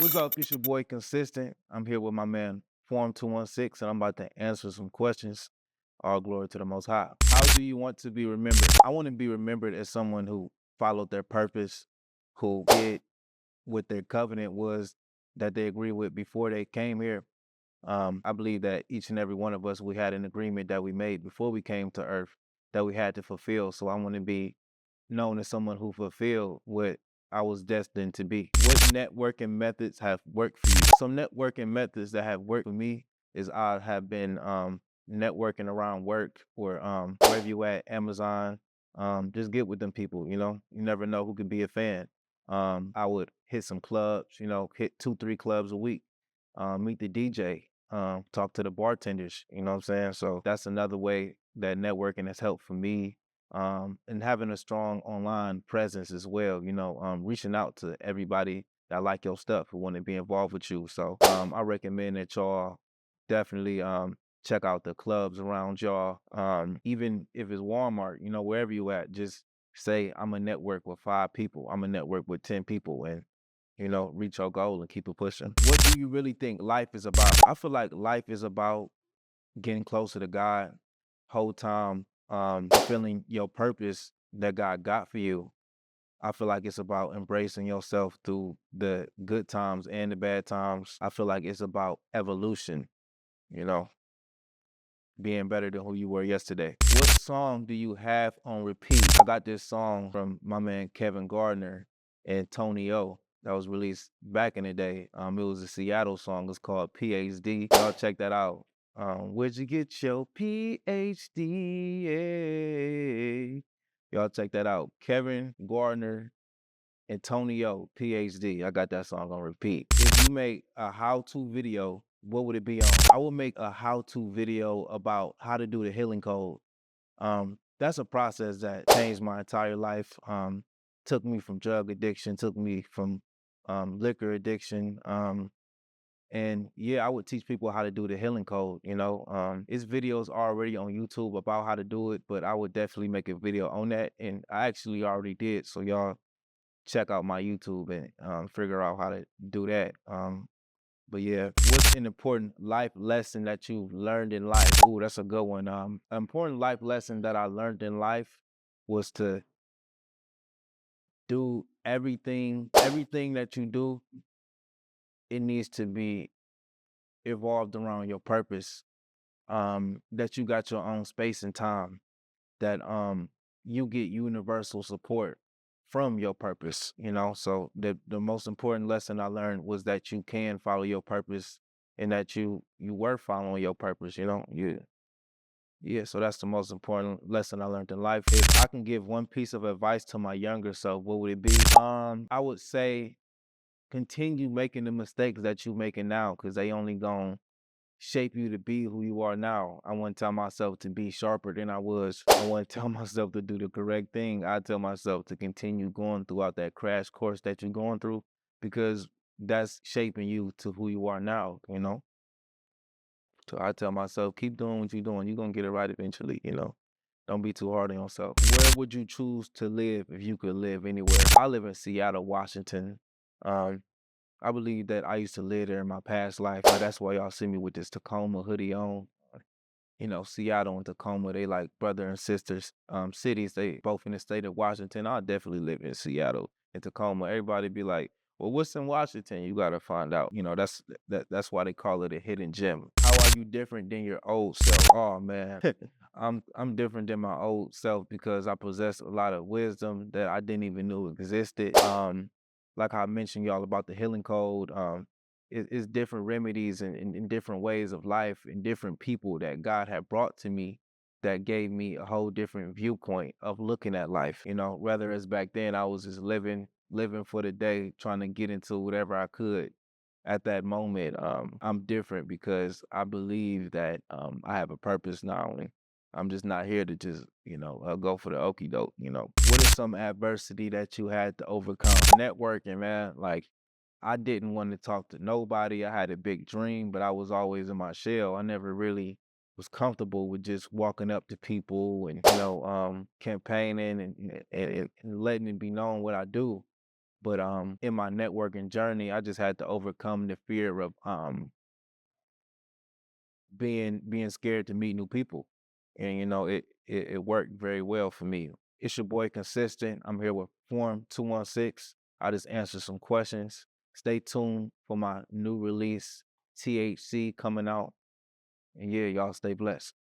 What's up? It's your boy Consistent. I'm here with my man Form 216, and I'm about to answer some questions. All glory to the Most High. How do you want to be remembered? I want to be remembered as someone who followed their purpose, who did what their covenant was that they agreed with before they came here. I believe that each and every one of us, we had an agreement that we made before we came to earth that we had to fulfill. So I want to be known as someone who fulfilled what I was destined to be. What networking methods have worked for you? Some networking methods that have worked for me is I have been networking around work or wherever you at, Amazon. Just get with them people, you know. You never know who could be a fan. I would hit some clubs, you know, hit 2, 3 clubs a week, meet the DJ, talk to the bartenders, you know what I'm saying? So that's another way that networking has helped for me, and having a strong online presence as well, you know, reaching out to everybody that like your stuff who want to be involved with you. So I recommend that y'all definitely check out the clubs around y'all. Even if it's Walmart, you know, wherever you at, just say I'm a network with 5 people, I'm a network with 10 people, and you know, reach your goal and keep it pushing. What do you really think life is about? I feel like life is about getting closer to God, whole time, fulfilling your purpose that God got for you. I feel like it's about embracing yourself through the good times and the bad times. I feel like it's about evolution, you know, being better than who you were yesterday. What song do you have on repeat? I got this song from my man Kevin Gardner and Tony O that was released back in the day. It was a Seattle song. It's called PhD. Y'all check that out. Where'd you get your PhD? Y'all check that out. Kevin Gardner Antonio, PhD. I got that song on repeat. If you make a how-to video, what would it be on? I would make a how-to video about how to do the healing code. That's a process that changed my entire life. Took me from drug addiction, took me from liquor addiction. And yeah, I would teach people how to do the healing code, you know. It's videos already on YouTube about how to do it, but I would definitely make a video on that. And I actually already did. So y'all check out my YouTube and figure out how to do that. But yeah, what's an important life lesson that you've learned in life? Ooh, that's a good one. An important life lesson that I learned in life was to do everything that you do, it needs to be evolved around your purpose. That you got your own space and time, that you get universal support from your purpose, you know. So the most important lesson I learned was that you can follow your purpose and that you were following your purpose, you know. Yeah, so that's the most important lesson I learned in life. If I can give one piece of advice to my younger self, what would it be? I would say continue making the mistakes that you making now, because they only gonna shape you to be who you are now. I want to tell myself to be sharper than I was. I want to tell myself to do the correct thing. I tell myself to continue going throughout that crash course that you're going through, because that's shaping you to who you are now, you know? So I tell myself, keep doing what you're doing. You're going to get it right eventually, you know? Don't be too hard on yourself. Where would you choose to live if you could live anywhere? I live in Seattle, Washington. Um, I believe that I used to live there in my past life. That's why y'all see me with this Tacoma hoodie on. You know, Seattle and Tacoma, they like brother and sisters cities. They both in the state of Washington. I definitely live in Seattle and Tacoma. Everybody be like, well, what's in Washington? You gotta find out. You know, that's why they call it a hidden gem. How are you different than your old self? Oh man. I'm different than my old self because I possess a lot of wisdom that I didn't even know existed. Like I mentioned y'all about the healing code. It's different remedies and different ways of life and different people that God had brought to me that gave me a whole different viewpoint of looking at life. You know, whether it's back then I was just living for the day, trying to get into whatever I could at that moment. I'm different because I believe that I have a purpose now, and I'm just not here to just, you know, go for the okey doke, you know. What is some adversity that you had to overcome? Networking, man. Like, I didn't want to talk to nobody. I had a big dream, but I was always in my shell. I never really was comfortable with just walking up to people and, you know, campaigning and letting it be known what I do. But in my networking journey, I just had to overcome the fear of being scared to meet new people. And it worked very well for me. It's your boy Consistent. I'm here with Form 216. I just answer some questions. Stay tuned for my new release, THC, coming out. And yeah, y'all stay blessed.